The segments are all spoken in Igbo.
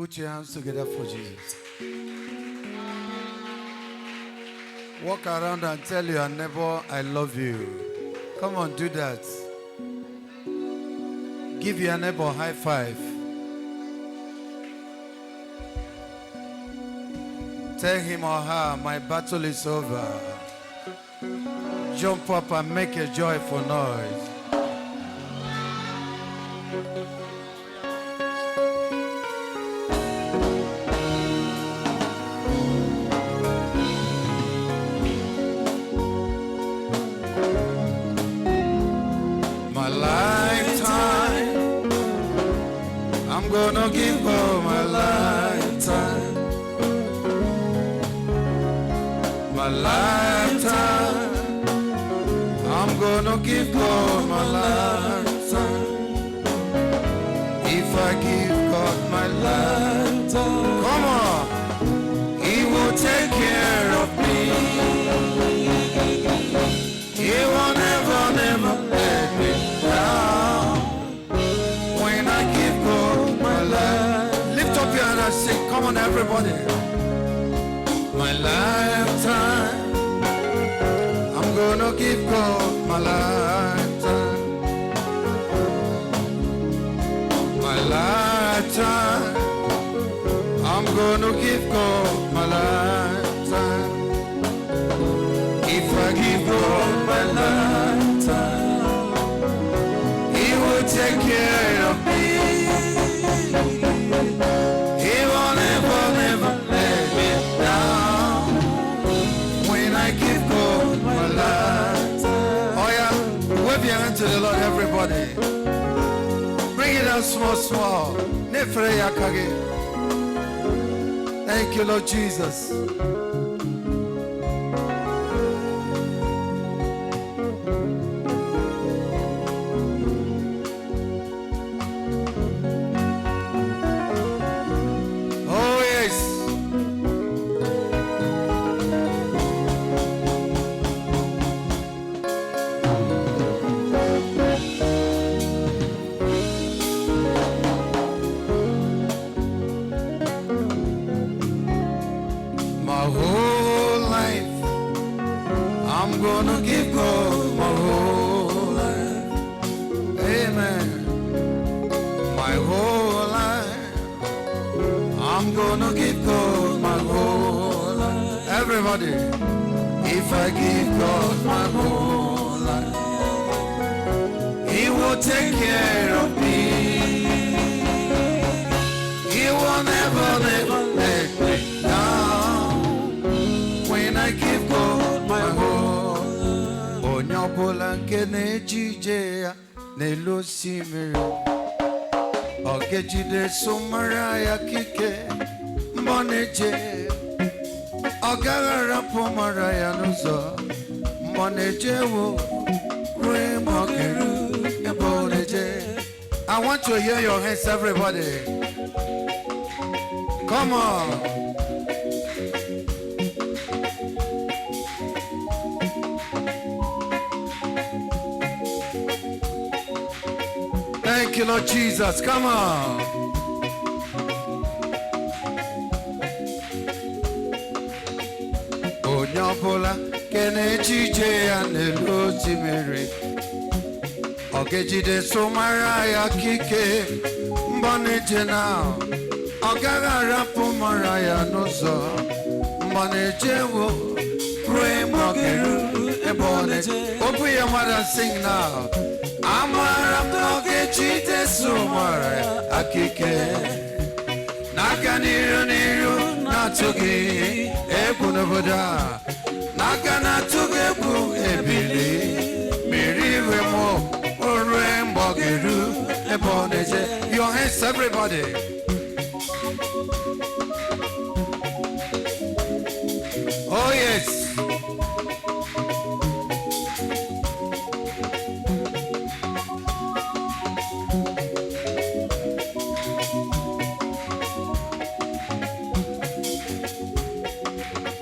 Put your hands together for Jesus. Walk around and tell your neighbor, I love you. Come on, do that. Give your neighbor a high five. Tell him or her, my battle is over. Jump up and make a joyful noise. My lifetime, I'm gonna give God my lifetime. My lifetime, I'm gonna give God my lifetime. If I give God my lifetime, come on, He will take care of me. He will never, never let me down. When I give God my life, lift up your hand and sing. Come on, everybody. My lifetime, I'm gonna give God my lifetime. My lifetime, I'm gonna give God my lifetime. If I give God my lifetime, He will take care of me. He will never, never let me down. When I give God my life. Oh yeah, wave your hand to the Lord, everybody. Bring it out small, small. Thank you, Lord Jesus. I'm gonna give God my whole life. Amen. My whole life. I'm gonna give God my whole life. Everybody. If I give God my whole life, He will take care of me. He will never, never let me down. When I give God my whole. Onyabola nke na-ejije ya n'elu osimiri, ọ ga-ejide sụmara ya kike mgbe ọ na-eje, ọ gaghị arapụ mara ya n'ụzọ mgbe ọ na-eje ruo mgbe ọ ga-eru ebe ọ na-eje. I want to hear your hands, everybody. Come on. Thank you, Lord Jesus. Come on. Onyabola kene chije ya n'elu osimiri, ọ ga-ejide sụmara ya kike mgbe ọ na-eje na, ọ gaghị arapụ mara ya n'ụzọ mgbe ọ na-eje ruo mgbe ọ ga-eru ebe ọ na-eje. Open your mouth and sing now. Amara mnoge chite sumara akike Naga niru niru natugi Ebu noboda Naga natugi ebu ebili Miriwe mo Ore mbogeru Eboneje. Your hands, everybody. Oh yes.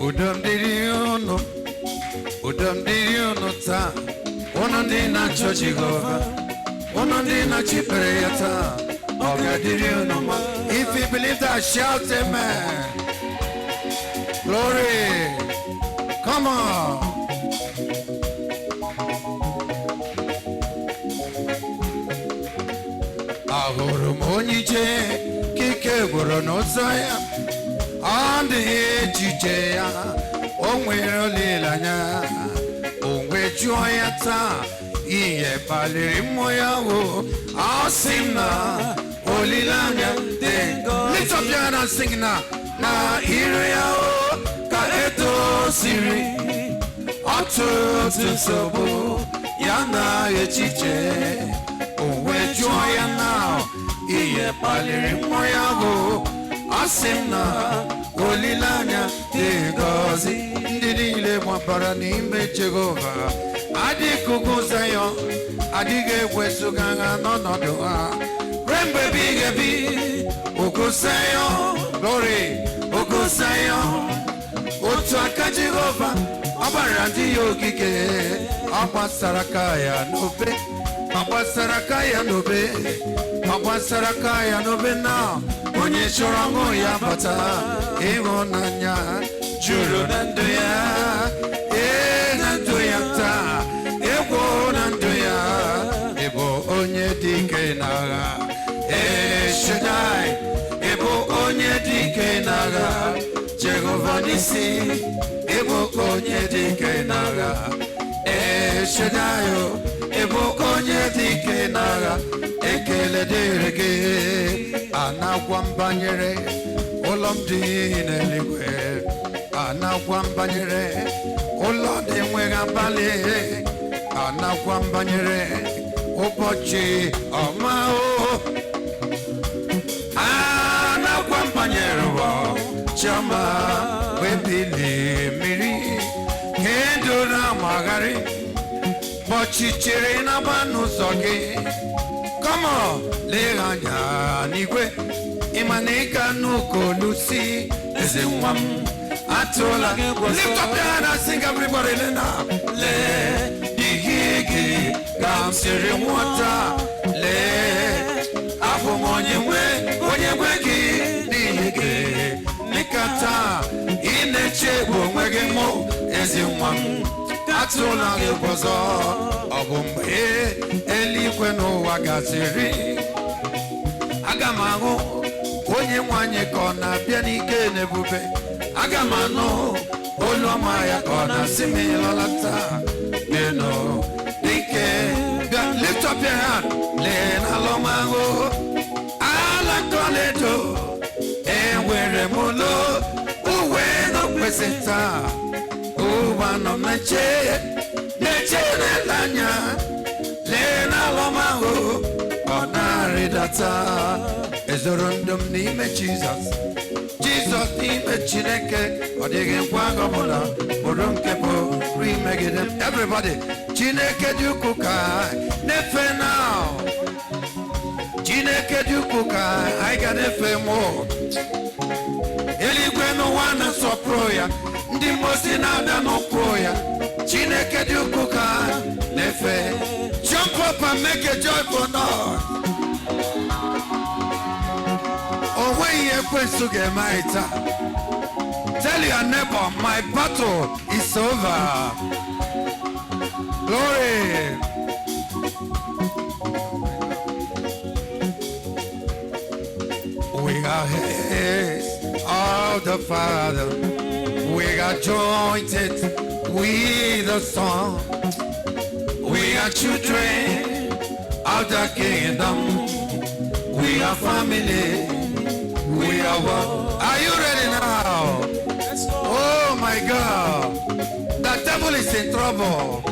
Udam diriuno ta, ono di na chochigova, ono di na chipreyata, oga diriuno ma. If you believe believe that, shout amen. Glory. Come on. Ahụrụ m onye ije kike gwụrụ n'ụzọ ya, ọ dịghị echiche ya, o nwere olileanya, o wee jụọ ya taa, ihe kpaliri mmụọ ya wo, ọ sị m na olileanya dị ngọzi. Lift up your hand and sing now. Na iru ya o ka edoziri ọtụtụ nsogbu ya na echiche, o wee jụọ ya na ihe kpaliri mmụọ ya bụ, ọ sị m na olileanya dị ngọzi. Ndị niile gbabara n'ime Jehova adịghị ugwu Zayọn, adịghị ewezuga ha n'ọnọdụ ha ruo mgbe ebighị ebi. Ugwu Zayọn, glory, ugwu Zayọn, otu aka Jehova ọ gbara ndị ya ogige, ọ gbasara aka ya n'obe, ọ gbasara aka ya n'obe, ọ gbasara aka ya n'obe. Na onye chọrọ ọṅụ ya bata, ịhụnanya juru na ndụ ya, na ndụ ya taa, egwu na ndụ ya. Ịbụ onye dị ike n'agha, Shaddai, ịbụ onye dị ike n'agha, Jehova n'isi, ịbụ onye dị ike n'agha, Shaddai, ịbụ onye dị ike n'agha. Ekele dịrị gị, anakwa m banyere ụlọ m dị n'eluigwe, anakwa m banyere ụlọ dị enweghị abalị, anakwa m banyere ụbọchị ọma o, anakwa m banyere ụbọchị ọma wee bilie mmiri kedu na amagharị, ọchịchịrị na-agba n'ụzọ gị. Come on, lee anya n'igwe, ịma na ị ga n'ụka olusi eze nwa m atụla. Lift up your hand and sing everybody now. Lee ihe gị ka m siri nwata, lee abụ m onye nwe gị n'ihi gị. N'ikata ị na-echegbu onwe gị mụ ezi nwa m atụla gị ọzọ. Ọ bụ mgbe eluigwe n'ụwa gasịrị, aga m ahụ onye nwanyị ka ọ na-abịa n'ike n'ebube, aga m anụ olu ọma ya ka ọ na-asị m ịlọlata bịanụ n'ike. Lift up your hand, lee n'ala ọma ahụ, ala kọledo enwere m ụlọ uwe n'okwesị taa, ụwa nọ na-eche n'ele anya, lee n'ala ọma ahụ ọ na-arịdata. Ezoro ndụ m n'ime Jizọs, Jizọs n'ime Chineke, ọ dịghị nkwa agha ọbụla bụrụ nke pụrụ imegide m. Everybody, Chineke dị ukwuu ka na-efe now, Chineke dị ukwuu ka anyị ga na-efe mụ. Eluigwe n'ụwa na-asọpụrụ ya, ndị mmosi na-ada n'ụkwụ ya. Chineke dị ukwuu ka na-efe. Jump up and make a joyful noise. Onweghị ekwensu ga-eme anyị taa. Tell your neighbor, my battle is over. Glory. We are heirs of the Father. We are jointed with the Son. We are children of the kingdom. We are family. We are one. Are you ready now? Oh my God. The devil is in trouble.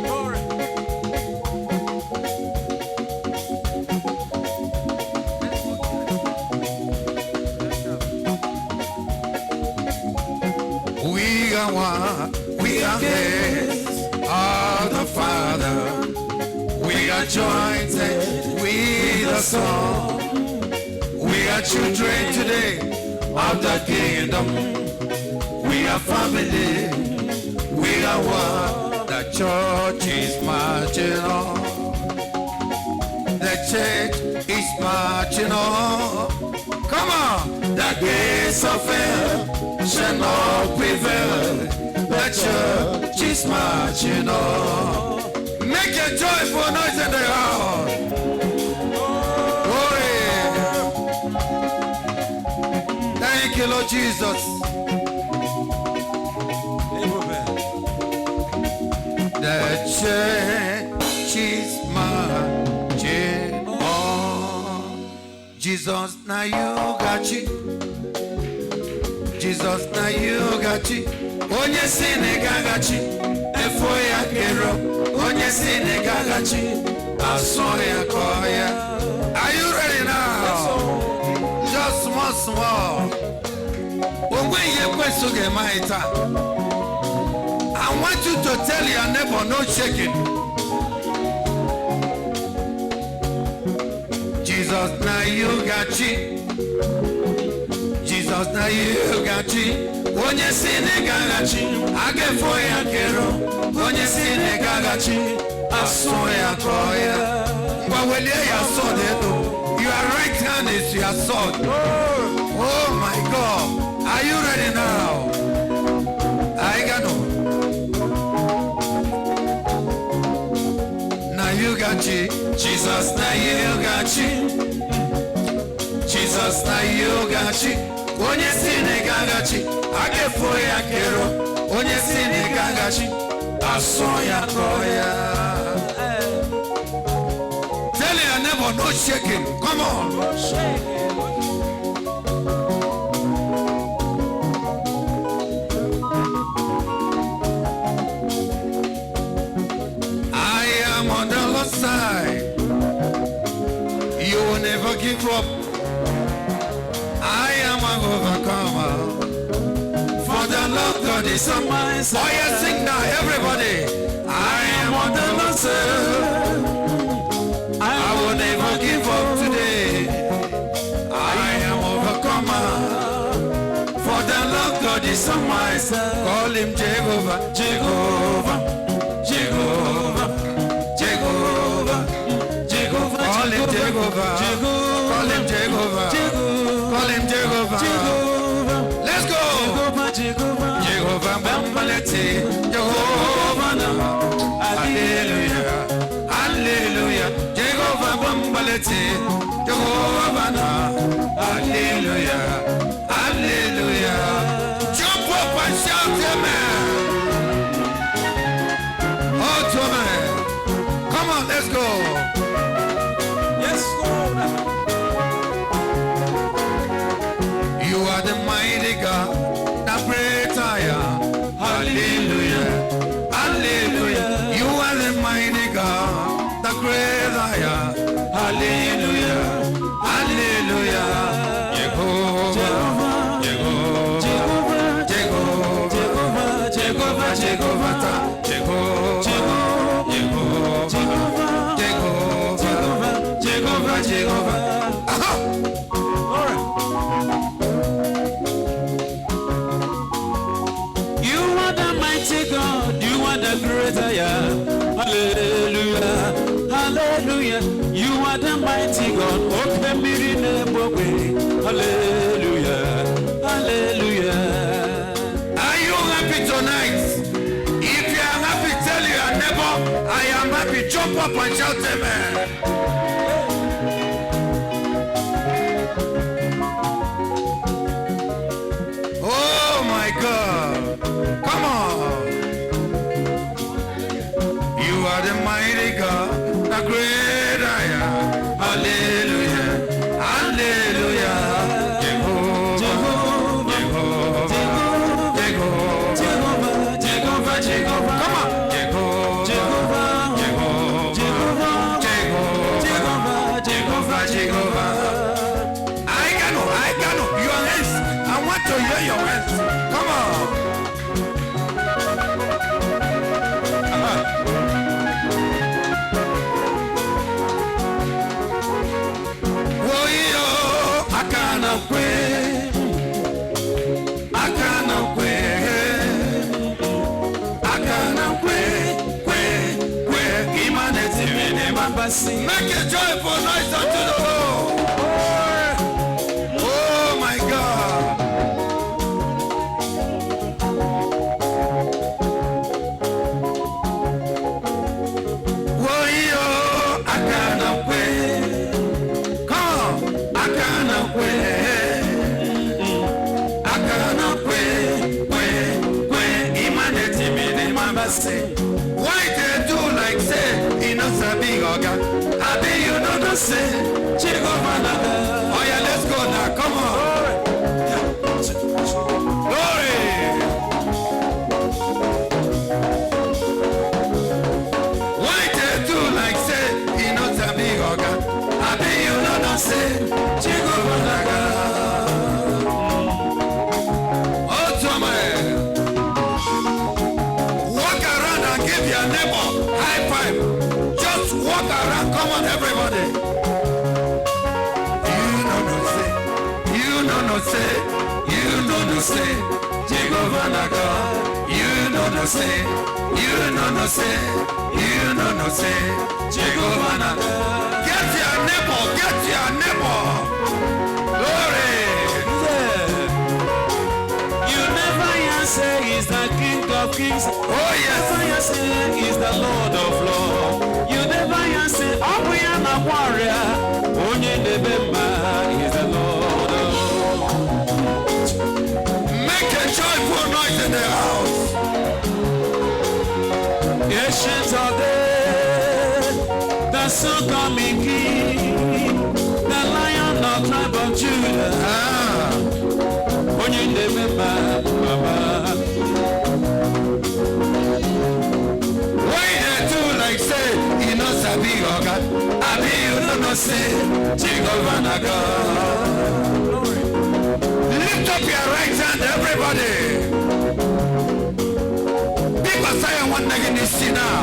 We are one. We are heirs of the Father. We are jointed with the Son. We are children today of the kingdom. We are family. We are one. The church is marching on. The church is marching on. Come on. The the gates of hell shall not prevail. The church is marching on. Make a joyful noise in the house. Oh yeah. Thank you, Lord Jesus. The church is marching on. Jesus, now you got you. Jesus, now you got you. Onye sinegagachi, efo ya kero. Onye sinegagachi, aso ya koya. Are you ready now? Just small. Ogwe ye kwesuge maita. I want you to tell your neighbor no shaking. Jesus, now you got you. Jesus, now you got you. Onye sinegagachi, agefo ya kero. Onye sinegagachi, aso ya koya. Mwawele ya sword edo. Your right hand is your sword. Oh my God. Are you ready now? I got no. Now you got you. Jesus, now you got you. Jesus, now you got you. Onye sinegagachi, agefo ya kero. Onye sinegagachi, aso ya koya. Tell your neighbor no shaking. Come on. I am on the Lord's side. You will never give up. I am an overcomer. For the Lord God is on my side. Oh yes, sing now, everybody. I am on the Lord's side. I will never give up today. I am overcomer. For the Lord God is on my side. Call him Jehovah, Jehovah, Jehovah, Jehovah, Jehovah. Call him Jehovah, call him Jehovah. Call him Jehovah. Let's go. Jehovah Bambalete. Jehovah now. Hallelujah. Hallelujah. Jehovah Bambalete. Jehovah now. Hallelujah. Hallelujah. Jump up and shout amen. Oh, amen. Come on, let's go. Yes, Lord. You are the mighty God, the great I am. Hallelujah, hallelujah. You are the mighty God, the great I am. Hallelujah, hallelujah. Jehovah, Jehovah, Jehovah, Jehovah, Jehovah, Jehovah, Jehovah, Jehovah, Jehovah. Great I am. Hallelujah, hallelujah. You are the mighty God. Hallelujah, hallelujah. Are you happy tonight? If you are happy, tell your neighbor, I am happy. Jump up and shout amen. Oh my God. Come on. You are the mighty God, the great I am. Hallelujah, hallelujah. Jehovah, Jehovah, Jehovah, Jehovah, Jehovah. Come on. Jehovah, Jehovah, Jehovah, Jehovah, Jehovah. I can know. Your hands. I want to hear your hands. Come on. Make a joyful noise unto the Lord. Oh my God. say, Jehovah Naga. Oh yeah, let's go now. Come on. Glory. Why they do like say, he knows a big organ. I be you know not say, Jehovah Naga. Oh, Tommy. Walk around and give your neighbor high five. Just walk around. Come on, everybody. Say, Jehovah Naga, you know no say, you know no say, you know no say, Jehovah Naga. Get your neighbor, get your neighbor. Glory. You never answer is the King of Kings. Oh yes. Never answer is the Lord of Lords. You never answer, oh we are a warrior. Only the Bemba is the Lord of Lords. Joyful noise in the house. Ancients are there, the son coming king, the lion of tribe of Judah. When you remember, Baba. Why they do like say, he knows a big organ. I be you know say, Jehovah Naga. Lift up your right hand, everybody. Big Messiah one nigga in this scene now.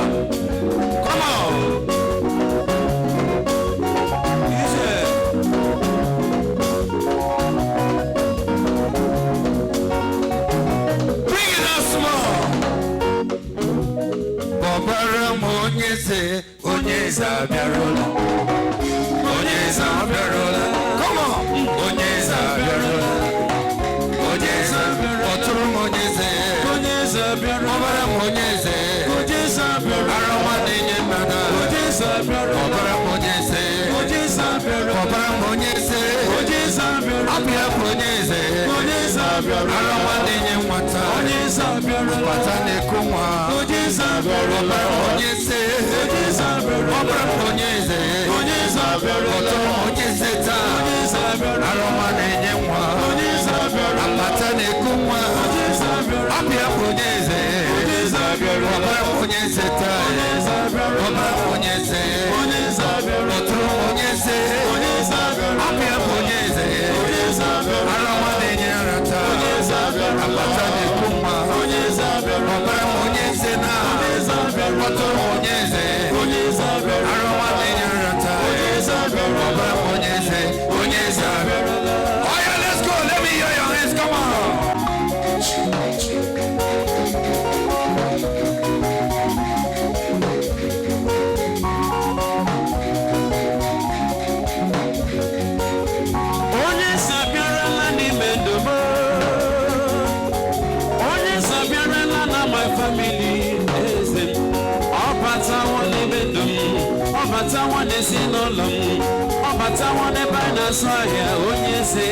Come on. Easy. Bring it out small. Bobara Monyese, Onyeza Biarola. Onyeza Biarola. Come on. Onyeza Biarola. Obara Monyese, Aroma Ninja Mana, Obara Monyese, Obara Monyese, Apia Monyese, Aroma Ninja Mata, Patane Kuma, Obara Monyese, Obara Monyese, Monyese, Aroma Ninja Mata, Patane Kuma, Apia Monyese, Obara Monyese, Obara Monyese, Otro Monyese, Apia Monyese, Aroma Ninja Rata, Patane Kuma, Obara Monyese na, Otro Monyese, Aroma Ninja Rata, Obara Monyese, Monyese. Oh yeah, let's go. Let me hear your hands. Come on. One is in all of them. One by Nasaya, Onyese,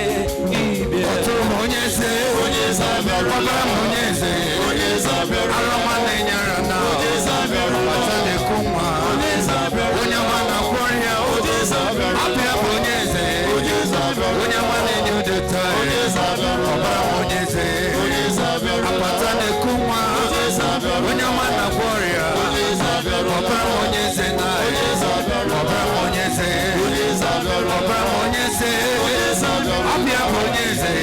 Otro Monyese, Obara Monyese, Aroma Ninja Rana, Patane Kuma, Onyamana Korea, Apia Monyese, Onyamana New Detail, Obara Monyese, Patane Kuma, Onyamana Korea, Obara Monyese, Obara Monyese, Obara Monyese, Apia Monyese,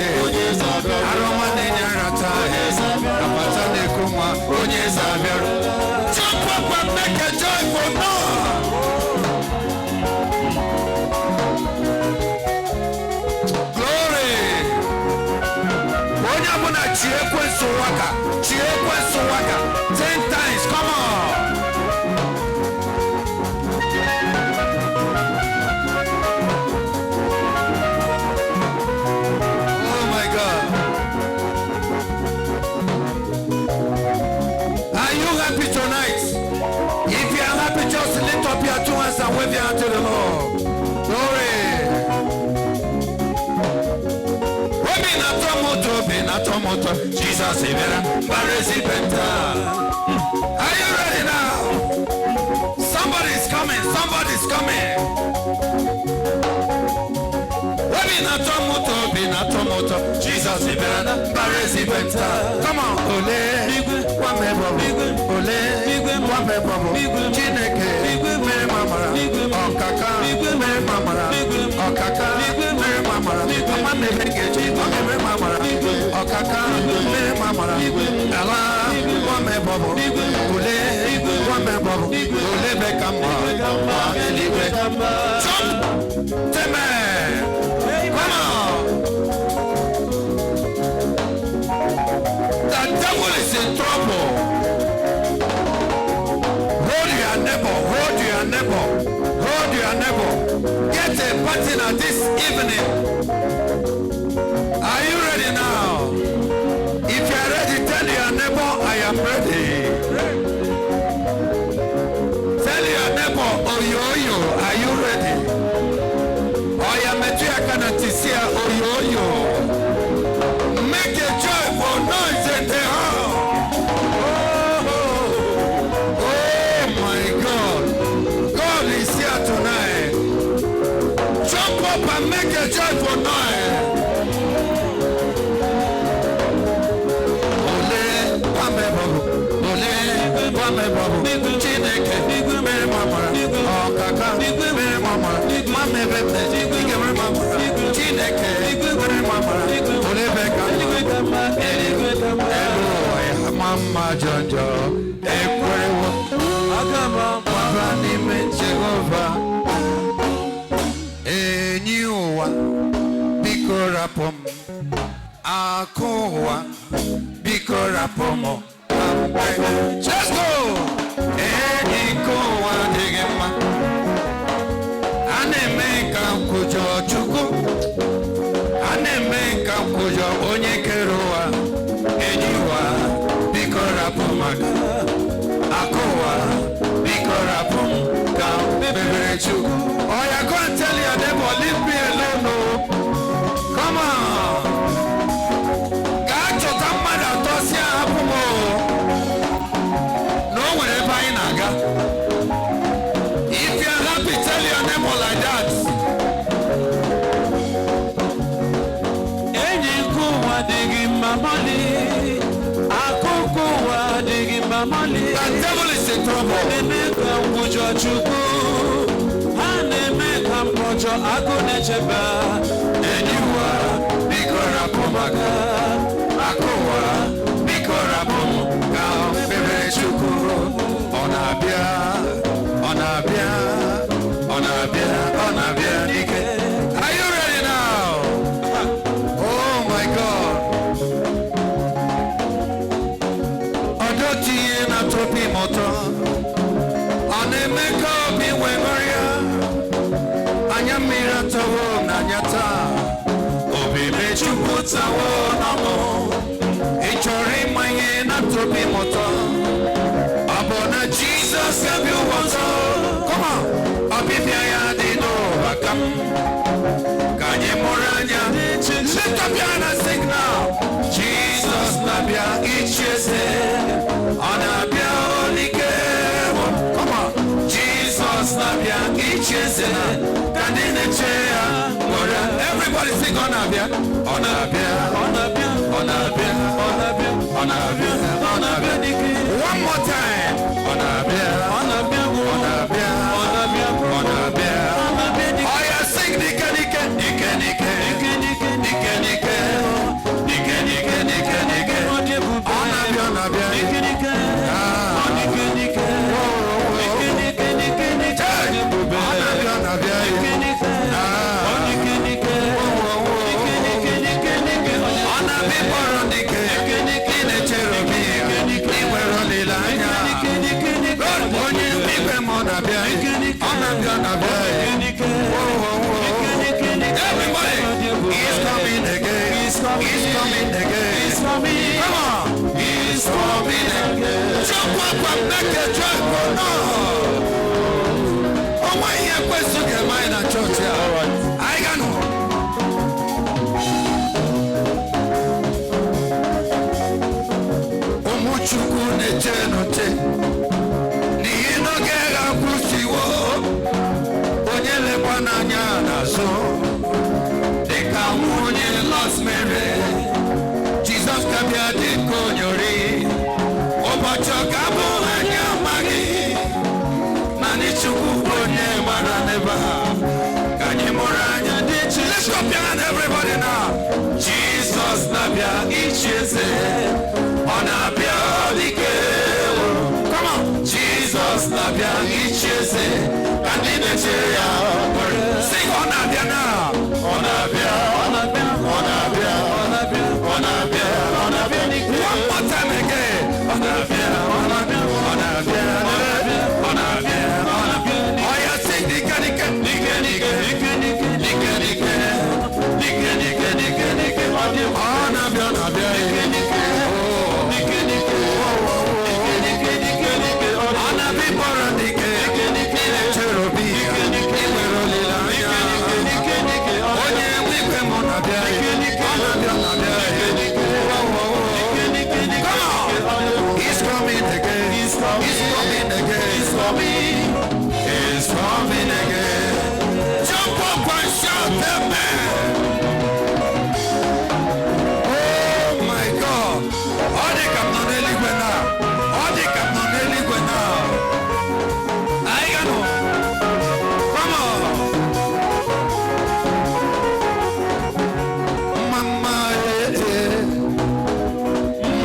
Aroma Ninja Rata, Patane Kuma, Onyese. Jump up and make a joyful noise. Glory. Onyamuna Chiekwe Sowaka, 10 times, come on. Oh my God. Are you happy tonight? If you are happy, just lift up your 2 hands and wave your hand to the Lord. Glory. Jesus, are you ready now? Somebody's coming. moto. Jesus iberana, barezi benta. Come on, ole, wame bobo, ole, wame bobo. Chineke, mere mamara, okaka, mere mamara, okaka, mere mamara. Mama nebekeji, mere mamara, okaka, mere mamara. Ela, wame bobo, ole, wame bobo, ole bekamba, eliwe. Jump, teme. Come on. The devil is in trouble. Hold your neighbor, hold your neighbor, hold your neighbor. Get a partner this evening. Are you ready now? If you are ready, tell your neighbor, I am ready. Tell your neighbor, oh yo, are you ready? I am a Tisia, oh yo. Make a joyful noise in the house. Oh my God. God is here tonight. Jump up and make a joyful noise. Ole, wame babu. Ole, wame babu. Chineke, mere mamara. Oh kaka, mere mamara. Mame bebe, mere mamara. Chineke, mere mamara. Ole beka. Eloy, mama Jojo. Ekwewo. Agama, mabani me Jehovah. Enyuwa, bikorapom. Akowa, bikorapomo. Let's go. Enikowa digema. Anemeka kujo chuku. Anemeka kujo onye kerowa. Enyuwa, bikorapomaga. Akowa, bikorapomo. Bebere chuku. Oh, you're going to tell your neighbor, leave me alone. No. Come on. If you are happy, tell your neighbor like that. The devil is in trouble. And you are Bikorapomaga. Akowa Bikorapomaga. Bebe Chuku. Onabia. Are you ready now? Oh my God. Odoti na tropi moto. Anemeka obi wengoria. Anyamira tawo na nyata. Obi mechuputa wo namo. Ichori manye na tropi moto. Abona Jesus have you water. Come on. Abibia ya dino bakam. Kanye moranya. Lift up your hand and sing now. Jesus nabia ichese. Anabia olike. Come on. Jesus nabia ichese. Kanine chea. Everybody sing Onabia. One more time. Onabia. Oh yeah, sing nike. Come on. He's coming again. Jump up and make a joyful noise. Oh, why you question your mind at church here? All right. I can know. Omuchuku nechenote. Ni inogera kusiwo. Onyele pananya naso. Deka munye lost Mary. na-abịa ichieze ọ na-abịa dike come on Jesus na-abịa ichieze ka ndị na-echere ya sing ọ na-abịa na ọ na-abịa ọ na-abịa ọ na-abịa ọ na-abịa ọ na-abịa ọ na-abịa one more time again ọ na-abịa ọ na-abịa ọ na-abịa ọ na-abịa ọ na-abịa oh yeah sing dike dike dike dike dike dike dike dike dike dike dike dike ọ na-abịa na-abịa dike dike dike dike dike dike dike ọ na-abịa bọrọ dike dike dike cherobi dike dike nwere olileanya dike dike onye nwikwe m na-abịa dike dike ọ na-abịa na-abịa dike dike come on he's coming again he's coming again he's coming again jump up and shout amen. Oh my God all the come on eligwe now all the come on eligwe now I know come on mama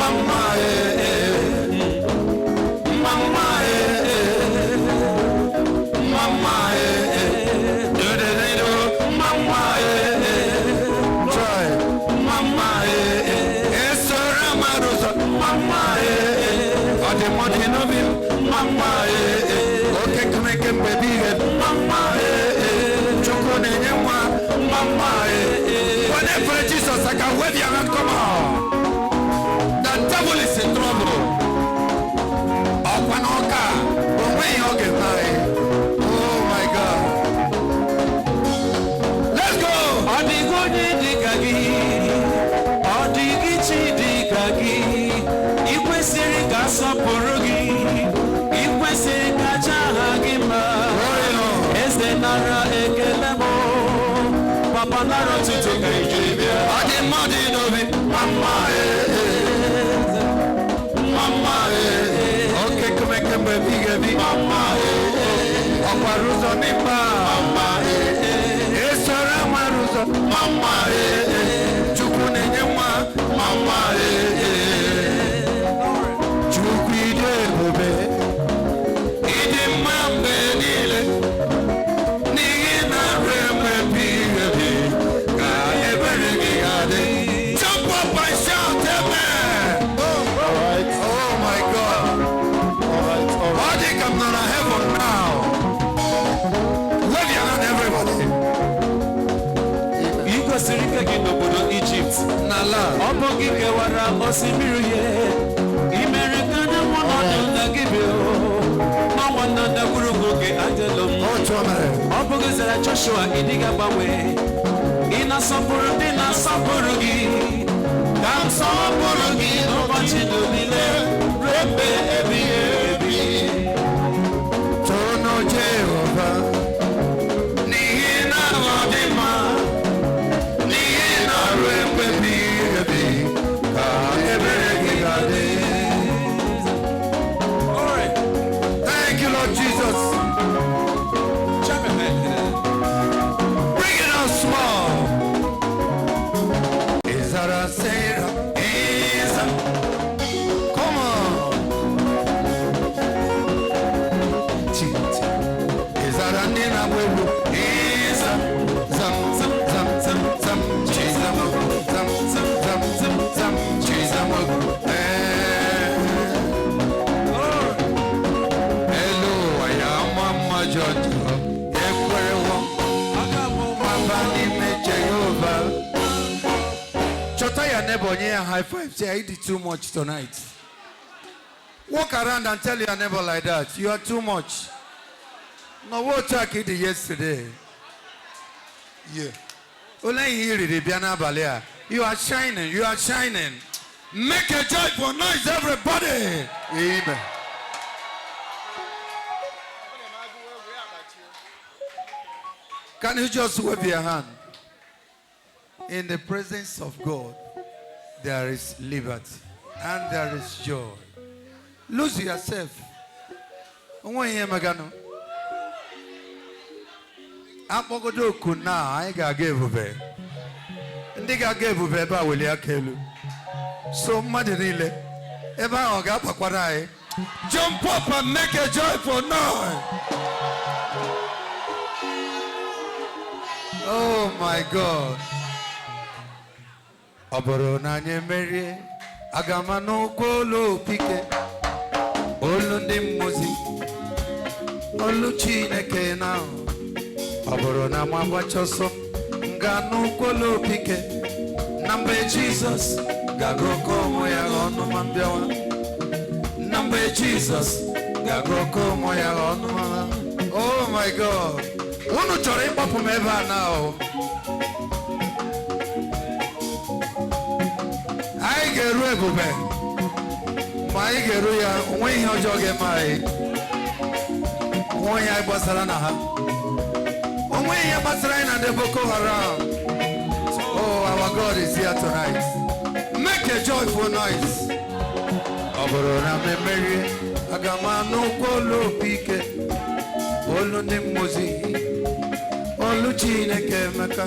mama mama mama mama try mama esora maruza mama ade modi no bi mama okay come again baby mama choko nenyewa mama whenever Jesus I can wave your hand come on the devil is in trouble Awka when you get high oh my God let's go adigoni dikagi adigiti dikagi ikwesiri ka saporo gi ikwesiri ka jahagi ma eze nara ekelemo papa nara tutu ka ijibia adi madi nobi mama mama okay come baby baby mama okwaruzo nimba mama esora maruzo mama chukune nyema mama chukwide bobe ide mambe nile nina rembe bibi ka ebere gade jump up and shout amen all right oh my God all the come on heaven now wave your hand everybody iko sirika gidobodo Egypt nala obo gikewara osimiri ye America na mono na gibio no one na gurugo ke angelo obo gezara Joshua idiga bawe ina saburu gi kam saburu gi no bachido nile rebe ebi tono Jehovah nina wadima nina rebe ebi ka ebere gade all right thank you Lord Jesus bring it out small is that a Sarah is come on is that a Nina Webu is zam zam zam zam zam chizam zam zam zam zam zam chizam hello I am Mama Jojo ekwerewo mabani mejeova chota ya neighbor nye high five say I did too much tonight. Walk around and tell your neighbor like that. You are too much. No, what talk it yesterday? Yeah. Only here the Biana Balea. You are shining. You are shining. Make a joyful noise, everybody. Amen. Can you just wave your hand? In the presence of God, there is liberty and there is joy. Lose yourself. ndị ga-aga ebube ebe a weli aka elu so mmadụ niile ebe ahụ ọ ga-abakwara anyị jump up and make a joyful noise. Oh my God. Ọ bụrụ na anyị emerie aga m n'ụkwụ olu opike olu ndị mmụzi olu Chineke na ọ bụrụ na m agbacha ọsọ nga n'ụkwụ olu opike na mgbe Jizọs ga-agụkọ ụmụ ya ọnụ ma mbịawa na mgbe Jizọs ga-agụkọ ụmụ ya ọnụ ma. Oh my God. Unu chọrọ ịkpọpụ m ebe a na anyị ga-eru ebube ma anyị ga-eru ya onwe ihe ọjọọ ga-eme anyị onwe ihe anyị gbasara na ha onwe ihe gbasara anyị na ndị Boko Haram. Oh, our God is here tonight. Make a joyful noise. Ọ bụrụ na m emerie aga m n'ụkwụ olu opike olu ndị mmụzi olu Chineke emeka.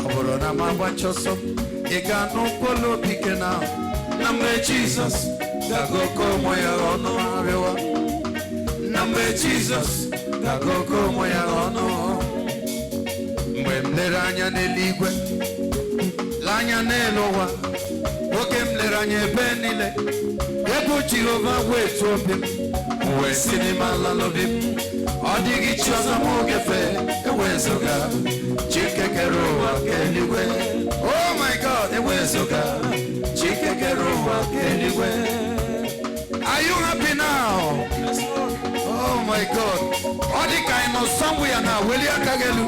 Ọ bụrụ na m agbacha ọsọ ị ga n'ụkwụ olu opike na mgbe Jizọs ga-agụkọ ụmụ ya ọnụ arịwa na mgbe Jizọs ga-agụkọ ụmụ ya ọnụ. Mgbe m lere anya n'eluigwe lee anya n'elu ụwa oge m lere anya ebe niile ebe Jehova wee tụọ obi m wee si n'ime ala n'obi m ọ dịghị chi ọzọ m ogefe ewezụga Chike kere ụwa ka eluigwe. Oh my God, ewezụga Chike kere ụwa ka eluigwe. Are you happy now? Oh my God. Ọ dị ka anyị nọ somewhere na weli aka gị elu.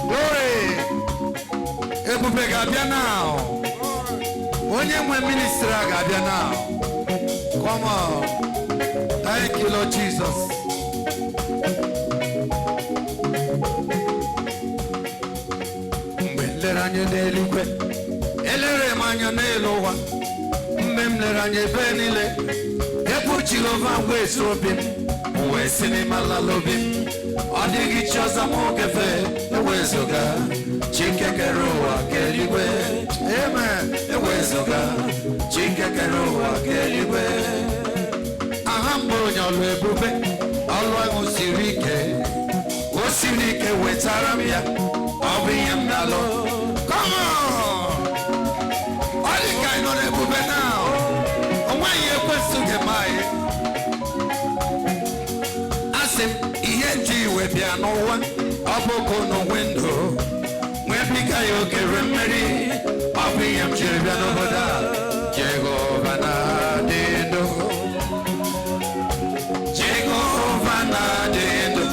Glory. Ebube ga-abịa now. Onye nwe ministry a ga-abịa now. Come on. Thank you, Lord Jesus. Mgbe nlere anya n'eluigwe elere m anya n'elu ụwa mgbe m lere anya ebe niile ebe Jehova wee tụọ obi m wee si n'ime ala obi m ọ dịghị chi ọzọ m ogefe ewezụga Chike kere ụwa ka eluigwe. Amen. Ewezụga Chike kere ụwa ka eluigwe. Aha m bụ onye ọlụ ebube ọlụ ahụ siri ike o siri ike wetara m ya ọ bụ ihe m na-alụ. Come on. Ọ dị ka anyị nọ n'ebube na o nweghị ekwesị ga-eme anyị. Asị m ihe ji iwe bịa n'ụwa ọ bụ ka n'onwe ndụ nwee biga ya okere mmeri ọ bụ ihe m jiri bịa n'obodo a. Jehova na-adị ndụ Jehova na-adị ndụ.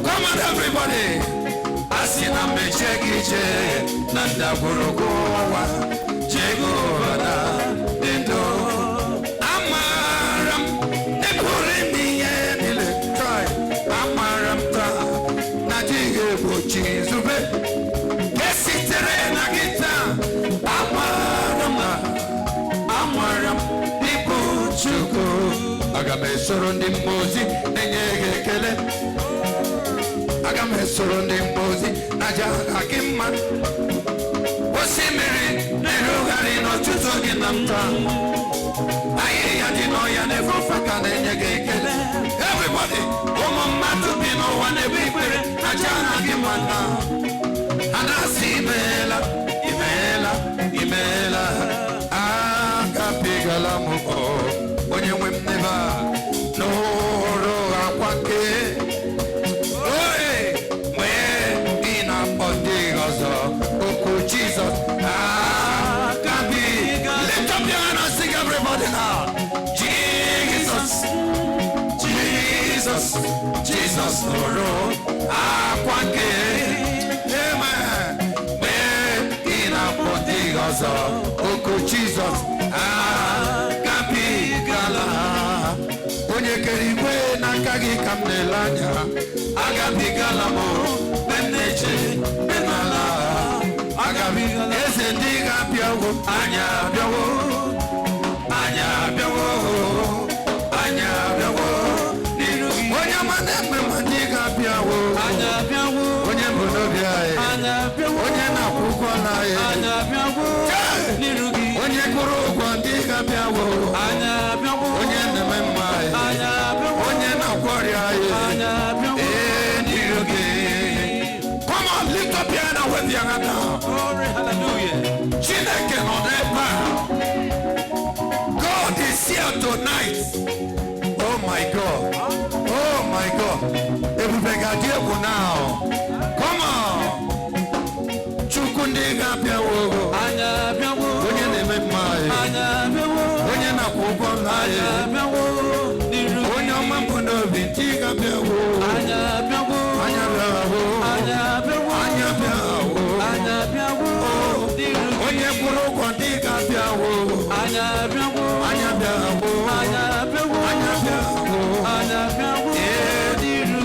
Come on everybody. Asị na mmeche gị jee na ndagwurugwu ụwa Jehova na-adị ndụ. Amara m eburu m ihe niile amara m taa na dịghị egbochi nzube esitere na gị taa. Amara m ịbụ Chukwu. Aga m esoro ndị mmụọ ozi na-enye gị ekele. Aga m esoro ndị mmụọ ozi na-aja aha gị mma. Osimiri na-erugharị n'ọtụtụ gị na nta ahịhịa dị n'ọhịa na-efe ka na-enye gị ekele. Everybody, ụmụ mmadụ bi n'ụwa na-ebe ikpere na-aja aha gị mma na ha na-asị imeela imeela imeela. Agapegala m onye nwe m n'ebe a n'ụrụ akwa nke mgbe ị na-akpọ ndị ọzọ okwu Jizọs. Lift up your hand and sing everybody now. Jesus, Jesus, Jesus n'ụrụ akwa nke mgbe ị na-akpọ ndị ọzọ okwu Jizọs. Onye kere igwe n'aka gị ka m na-ele anya. Agabigala m mgbe m na-eche n'ala. Agabigala eze ndị ga-abịawo anya abịawo anya abịawo anya abịawo n'iru gị. Onye ọma na-eme ma ndị ga-abịawo anya abịawo. Onye bụ n'obi anyị onye na-akwụ ụgwọ n'anyị kwuru ụgwọ ndị ga-abịawo onye na-eme mma onye na-agwọrịa ya n'iru gị. Come on, lift up your hand and wave your hand now. Glory, hallelujah. Chineke nọ n'ebe a. God is here tonight. Oh my God. Oh my God. Ebube ga-adị egwu now. Come on. Chukwu ndị ga-abịawo onye na-eme mma onye na-akwụ ụgwọ nna ya onye ọma mbụ n'obi ndị ga-abịawo anya bịawo onye kwụrụ ụgwọ ndị ga-abịawo anya bịawo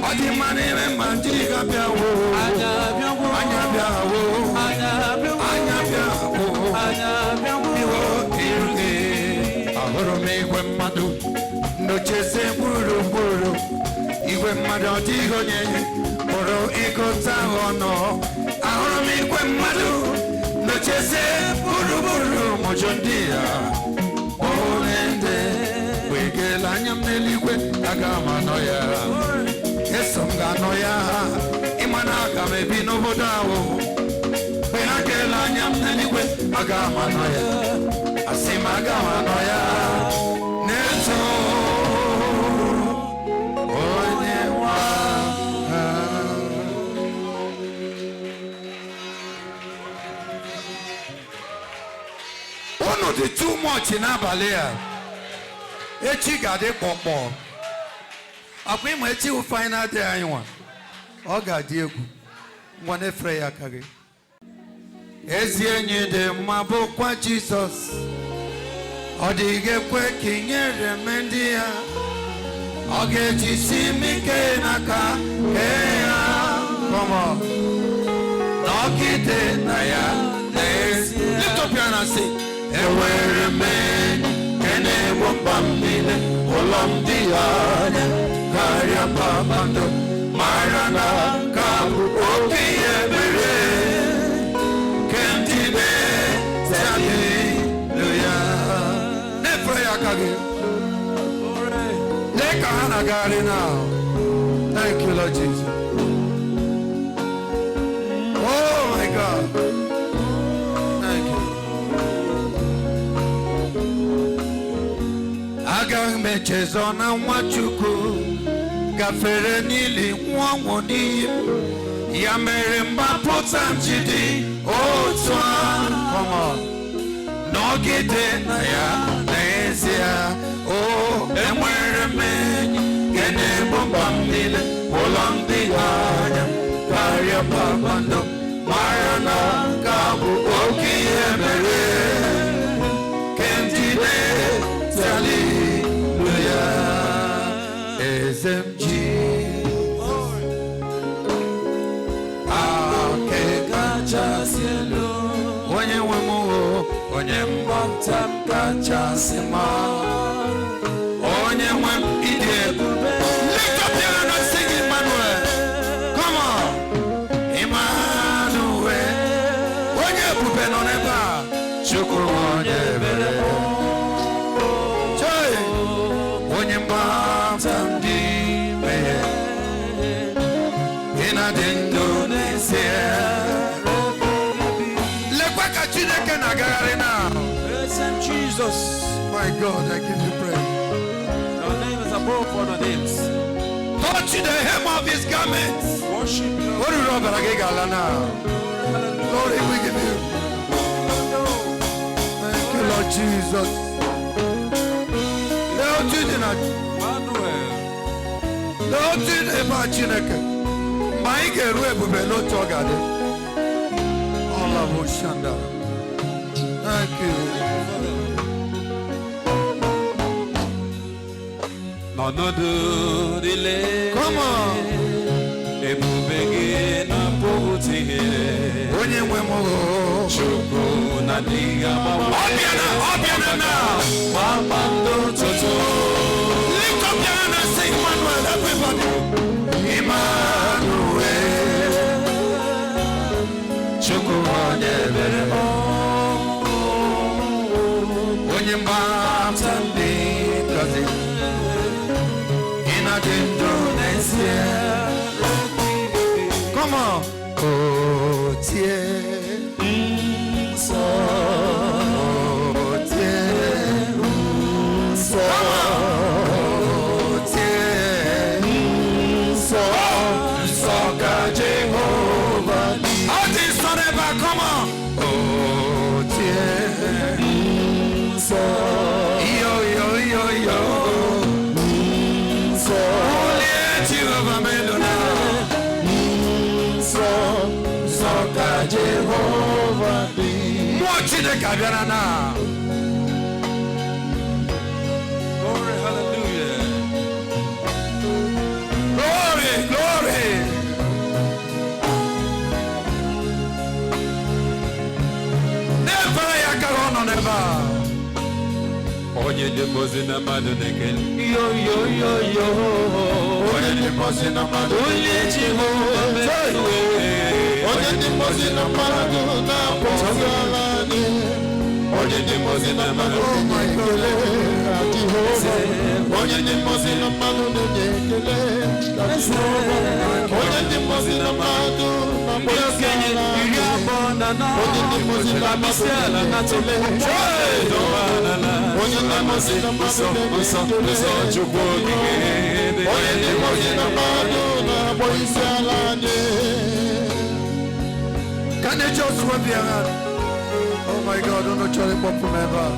ọ dị mma n'ime mma ndị ga-abịawo anya bịawo ahụrụ m igwe mmadụ nnocheze gburugburu igwe mmadụ ọ dịghị onye pụrụ ịgụta ha ọnụ. Ahụrụ m igwe mmadụ nnocheze gburugburu mụjọ ndị ya ole ndị wegela anya m n'eluigwe aga m anọ ya eso m ga-anọ ya ịma na aga m ebi n'obodo ahụ mgbe ha ga-ele anya m n'eluigwe aga m anọ ya asị m aga m anọ ya n'eto onye nwa unu dị too much n'abalị a. Echi ga-adị kpọkpọ. Akwa ịma echi wụ final day anyị nwa ọ ga-adị egwu. Ngwa na-efere ya aka gị. Ezi enyi dị mma bụkwa Jizọs. Ọ dịghị ekwe ka ị nyere m ndị ya. Ọ ga-ejisi m ike n'aka ya. Come on. Nọgide na ya n'ezie. Lift up your hand and say, enwere m enyi nke na-egbo mkpa m niile. Ụlọ m dị anya karịa kpakpando. Mara na ka bụ oke ihe mere. Now. Thank you, Lord Jesus. Oh my God. Thank you. Aga mechezọ na Nwachukwu gafere n'ili nwanwụ n'iyi ya mere mgbapụta m ji dị otu a. Come on. Nọgide na ya n'ezie. Oh, enwere m enyi nke na-egbo mkpa m niile. Ụlọ m dị anya karịa kpakpando. Mara na ka bụ oke ihe mere. Kentide hallelujah. Eze m ji ake kachasị elu. Onye nwe m onye mgbapụta m kachasị mma. Onye nwe m ịdị ebube. Lift up your hand and sing Emmanuel. Come on. Emmanuel. Onye ebube nọ n'ebe a. Chukwu onye ebere. Joy. Onye mgbapụta m dị mmehie. Ị na-adị ndụ n'ezie. Lekwa ka Chineke na-agagharị na. Jesus. My God, I give you praise. Your name is above all the names. Touch the hem of his garments. Worship you. What do you know now? Lord, we give you. Thank you, Lord Jesus. Lord, you did not. Lord, you did not. Chineke. My girl, we will be no talk at it. All of us, Shanda. Thank you. Ọnọdụ dịle. Come on. Ebube gị na-apụta ihe. Onye nwe m Chukwu na-adịghị agbanwe. Ọbịa na. Kpakpando ụtụtụ. Lift up your hand and sing Emmanuel, everybody. Emmanuel. Chukwu onye ebere. onye mgbapụta ngozi ịnọdụ ndụ n'ezie. Come on. Oh, tie nsọ, oh, tie nsọ, oh, tie nsọ, nsọ ka Jehova dị. All this forever, come on. Oh, tie nsọ, yo yo yo yo, nsọ, only Jehova Medona. Soka Jehovah be. Watch it again now. Glory, hallelujah. Glory, glory. Never yakarono never. Oye deposina madoneken. Yo yo yo yo. Oye deposina madoneken. Jehovah be. Oye deposina madona posalani. Oye deposina madona kele. Oye deposina madona kele. Oye deposina madona posalani. Oye deposina madona natele. Oye deposina madona posalani. Can you just wave your hand? Oh my God, don't know Charlie Pop from ever.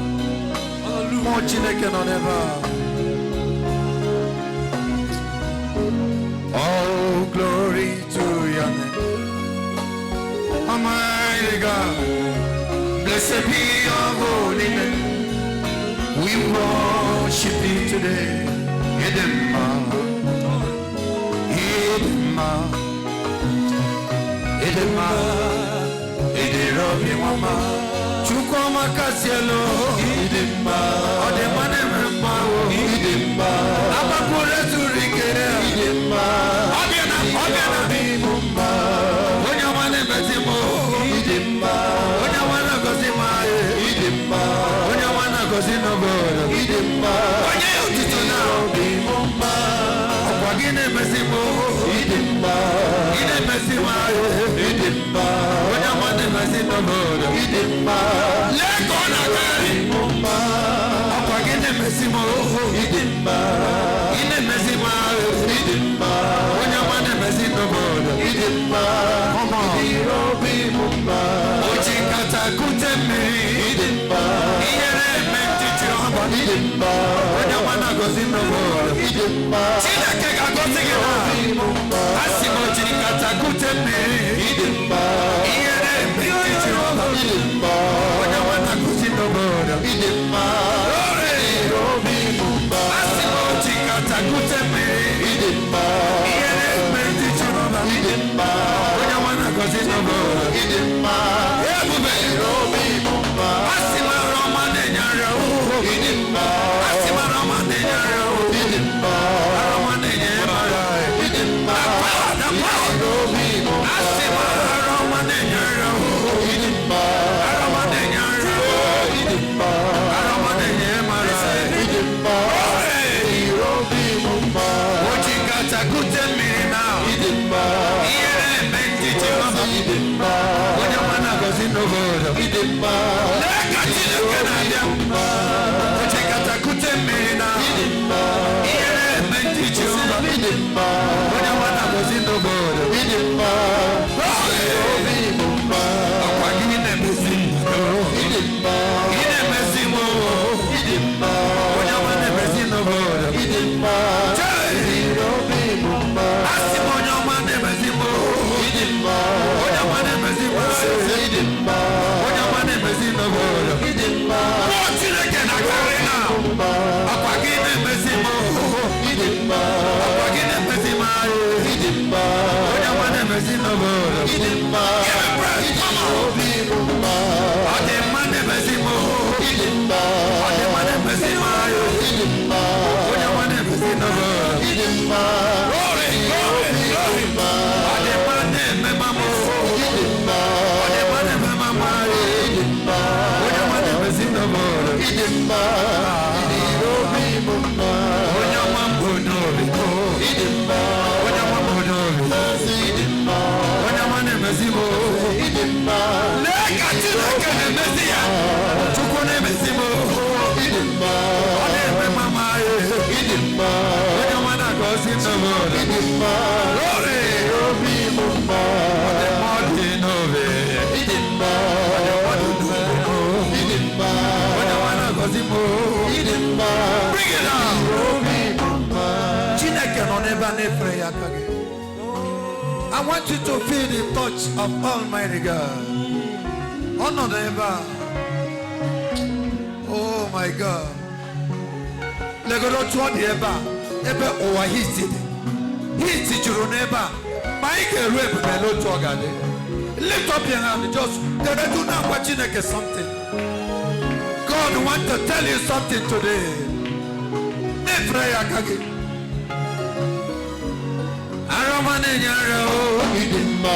More Chineke on ever. All glory to your name. Almighty God, blessed be your holy name. We worship you today. Idema, Idema, Idema. Idirobi mama, chukoma kasielo. Idima, odemane mmawo. Idima, abakure turikere. Idima, obiana, obiana. Bimuma, onyamane betimo. Idima, onyamana kosimaye. Idima, onyamana kosinobodo. Idima, onye utituna. Bimuma, okwagine mesimo. Idima, ine mesimaye. Idima, onyamane mesinobodo. Idima, lekona kari. Idima, okwagine mesimo. Idima, ine mesimaye. Idima, onyamane mesinobodo. Idima, irobi mumba. Ochikata kutemi. Idima, iyere mentichiramba. Idima, onyamana kosinobodo. Idima, chineke kakosigina. Asimo chikata kutemi. Idima, iyere mentichiramba. Idima, onyamana kosinobodo. Idima, irobi mumba. Asimo chikata kutemi. Idima, iyere mentichiramba. Idima, onyamana kosinobodo. Idima, irobi mumba. Asimo romane nyara. Idima, asimo romane nyara. Idima, romane nyara. Idima, irobi mumba. Asimo romane nyara. Idima, romane nyara. Idima, romane nyara. Idima, irobi mumba. Ochikata kutemina. Idima, iyere mentichiramba. Idima, onyamana kosinobodo. Idima, lekatile kenadia. Ochikata kutemina. Idima, iyere mentichiramba. Idima, onyamana kosinobodo. Idima, irobi mumba. Okwagine mesimo. Idima, ine mesimo. Idima, onyamana mesinobodo. Idima, irobi mumba. Asimo onyamana mesimo. Idima, onyamana mesimo. Idima, onyamana mesinobodo. Idima, Chineke na karina. Okwagine mesimo. Idima, okwagine mesimo. Idima, onyamana mesinobodo. Idima, irobi mumba. Odemane mesimo. Idima, odemane mesimo. Idima, onyamana mesinobodo. Idima, glory, glory, glory. Odemane memamo. Idima, odemane memamo. Idima, onyamana mesinobodo. Idimba, Idirobi Mumba, Onyamambonobi, Idimba, Onyamambonobi, Idimba, Onyamane Mesimo, Idimba, Lekatila Kene Mesia, Chukone Mesimo, Idimba, Onyame Mama, Idimba, Onyamana Gosi Nobo, Idimba, Glory, Idirobi Mumba, Onyamodinobe, Idimba, Idimba, Onyamana Gosimo, Idimba, bring it down. Idirobi Mumba. Chineke no never nefre yakage. I want you to feel the touch of Almighty God. Honor never. Oh my God. Legodo chwa di ebe owa hiti. Hiti juru neba. Michael rep melo chogade. Lift up your hand, just do not watch Chineke something. God wants to tell you something today. Nefre yakage. Aramane nyaro. Idimba,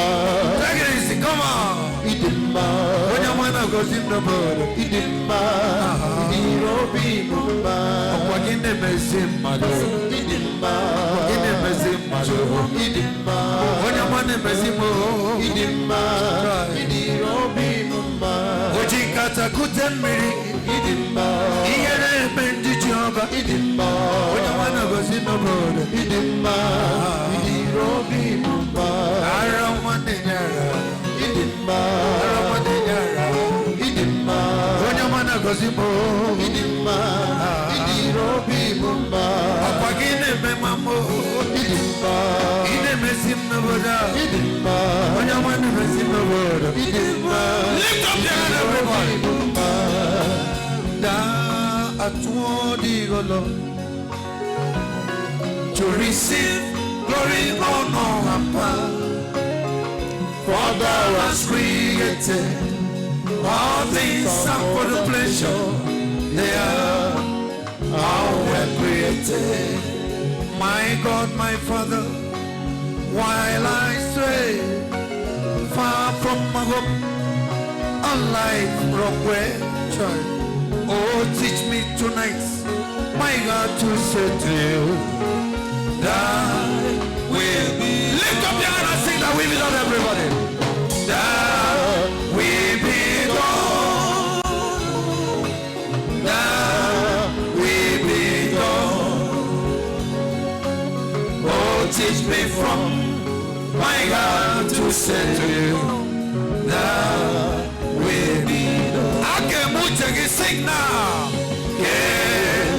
Take it easy, come on. Idimba, When you wanna go zim the board. Idimba, Idirobi Mumba, Wakine mesim malo. Idimba, Wakine mesim malo. Idimba, When you wanna mesimo. Idimba, Idirobi Mumba, Ojikata kutemiri. Idimba, Iyere mendi joba. Idimba, When you wanna go zim the board. Idimba, Idirobi Mumba, Aramane nyaro. Idimba, Aramane nyaro. Idimba, When you wanna go zimo. Idimba, Idirobi Mumba, Wakine memamo. Idimba, Ine mesim no boda. Idimba, When you wanna mesim no board. Idimba, Lift up your hand, everybody. Mumba, Da atuodi golo to receive glory, honor, and power. For thou hast created all things are for the pleasure they are well created. My God, my Father, while I stray far from my hope, unlike from where child. Oh, teach me tonight, my God, to say to you that will be. Lift up your hand and sing that we be done, everybody. That we be done. That we be done. Oh, teach me from my God to say to you that will be done. I can sing now. Yeah,